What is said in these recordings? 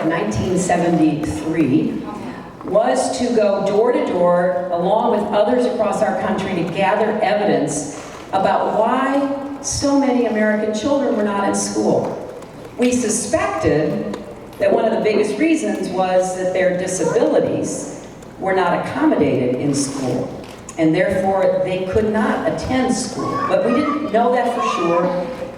in 1973 was to go door to door, along with others across our country, to gather evidence about why so many American children were not in school. We suspected that one of the biggest reasons was that their disabilities were not accommodated in school, and therefore they could not attend school. But we didn't know that for sure,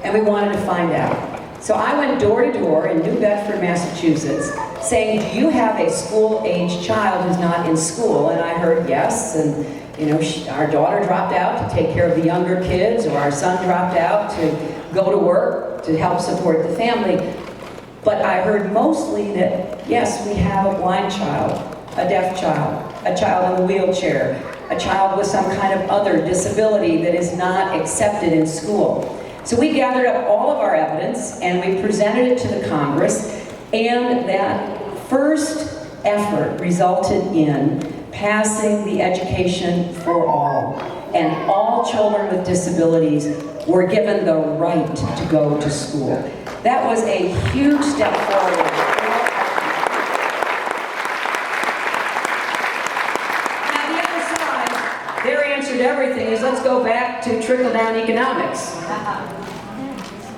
and we wanted to find out. So I went door to door in New Bedford, Massachusetts, saying, do you have a school-aged child who's not in school? And I heard yes, and our daughter dropped out to take care of the younger kids, or our son dropped out to go to work to help support the family. But I heard mostly that, yes, we have a blind child, a deaf child, a child in a wheelchair, a child with some kind of other disability that is not accepted in school. So we gathered up all of our evidence and we presented it to the Congress, and that first effort resulted in passing the Education for All. And all children with disabilities were given the right to go to school. That was a huge step forward. Now the other side, their answer to everything is, let's go back to trickle-down economics.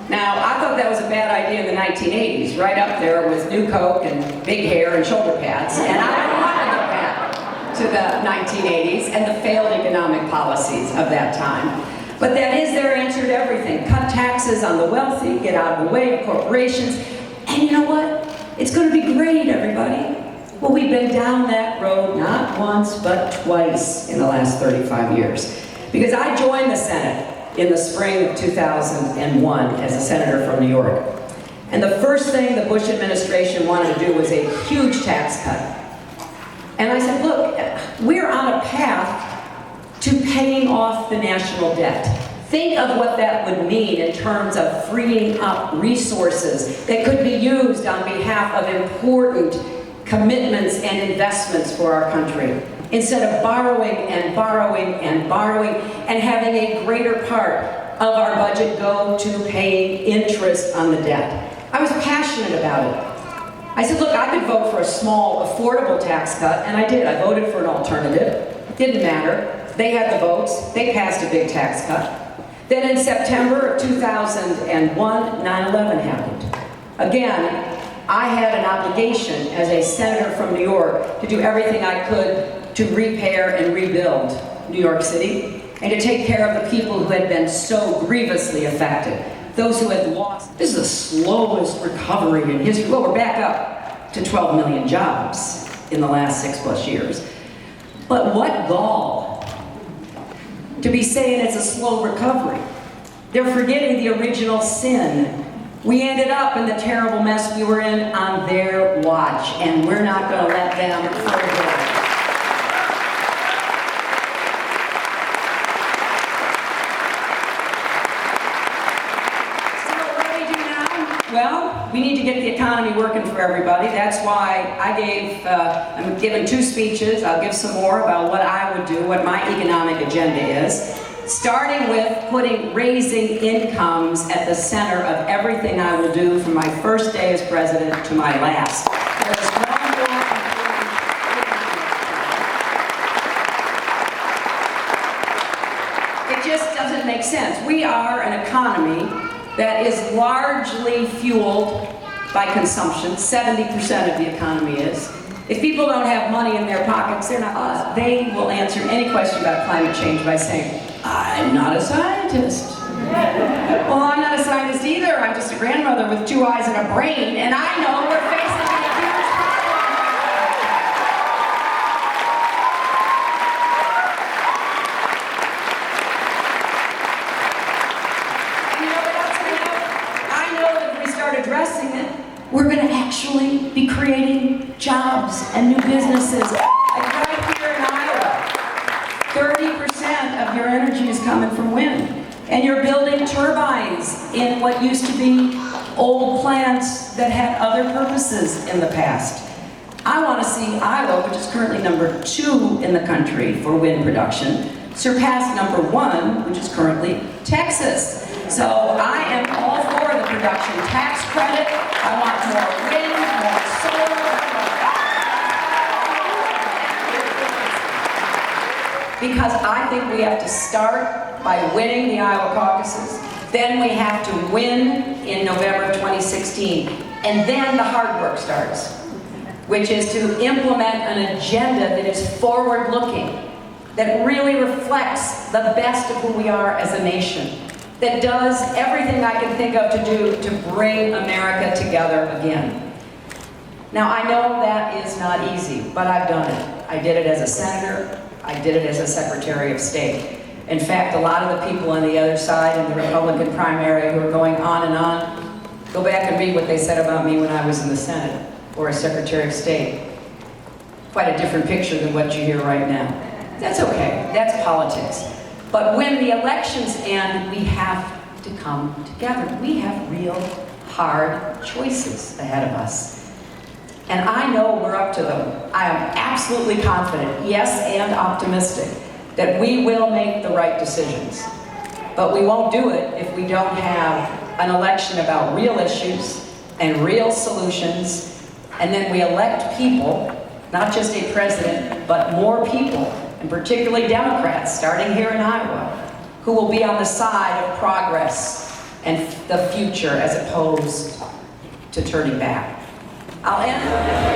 Now, I thought that was a bad idea in the 1980s, right up there with New Coke and big hair and shoulder pads, and I don't want to go back to the 1980s and the failed economic policies of that time. But that is their answer to everything. Cut taxes on the wealthy, get out of the way of corporations, and you know what? It's going to be great, everybody. Well, we've been down that road not once, but twice in the last 35 years. Because I joined the Senate in the spring of 2001 as a senator from New York. And the first thing the Bush administration wanted to do was a huge tax cut. And I said, look, we're on a path to paying off the national debt. Think of what that would mean in terms of freeing up resources that could be used on behalf of important commitments and investments for our country, instead of borrowing and borrowing and borrowing and having a greater part of our budget go to paying interest on the debt. I was passionate about it. I said, look, I could vote for a small, affordable tax cut, and I did. I voted for an alternative. It didn't matter. They had the votes. They passed a big tax cut. Then in September of 2001, 9/11 happened. Again, I had an obligation as a senator from New York to do everything I could to repair and rebuild New York City and to take care of the people who had been so grievously affected, those who had lost. This is the slowest recovery in history. Well, we're back up to 12 million jobs in the last 6+ years. But what gall to be saying it's a slow recovery. They're forgetting the original sin. We ended up in the terrible mess we were in on their watch, and we're not going to let them forget. Well, we need to get the economy working for everybody. That's why I'm giving 2 speeches. I'll give some more about what I would do, what my economic agenda is. Starting with raising incomes at the center of everything I will do from my first day as president to my last. It just doesn't make sense. We are an economy that is largely fueled by consumption. 70% of the economy is. If people don't have money in their pockets, they will answer any question about climate change by saying, I'm not a scientist. Well, I'm not a scientist either. I'm just a grandmother with 2 eyes and a brain, and I know we're facing a huge problem. And you know what else I know? I know that if we start addressing it, we're going to actually be creating jobs and new businesses. Like right here in Iowa, 30% of your energy is coming from wind. And you're building turbines in what used to be old plants that had other purposes in the past. I want to see Iowa, which is currently number 2 in the country for wind production, surpass number 1, which is currently Texas. So I am all for the production tax credit. I want more wind, more solar. because I think we have to start by winning the Iowa caucuses. Then we have to win in November of 2016. And then the hard work starts, which is to implement an agenda that is forward-looking, that really reflects the best of who we are as a nation, that does everything I can think of to do to bring America together again. Now, I know that is not easy, but I've done it. I did it as a senator. I did it as a Secretary of State. In fact, a lot of the people on the other side in the Republican primary who are going on and on, go back and read what they said about me when I was in the Senate or as Secretary of State. Quite a different picture than what you hear right now. That's okay, that's politics. But when the elections end, we have to come together. We have real hard choices ahead of us. And I know we're up to them. I am absolutely confident, yes, and optimistic, that we will make the right decisions. But we won't do it if we don't have an election about real issues and real solutions, and then we elect people, not just a president, but more people, and particularly Democrats, starting here in Iowa, who will be on the side of progress and the future as opposed to turning back. I'll end.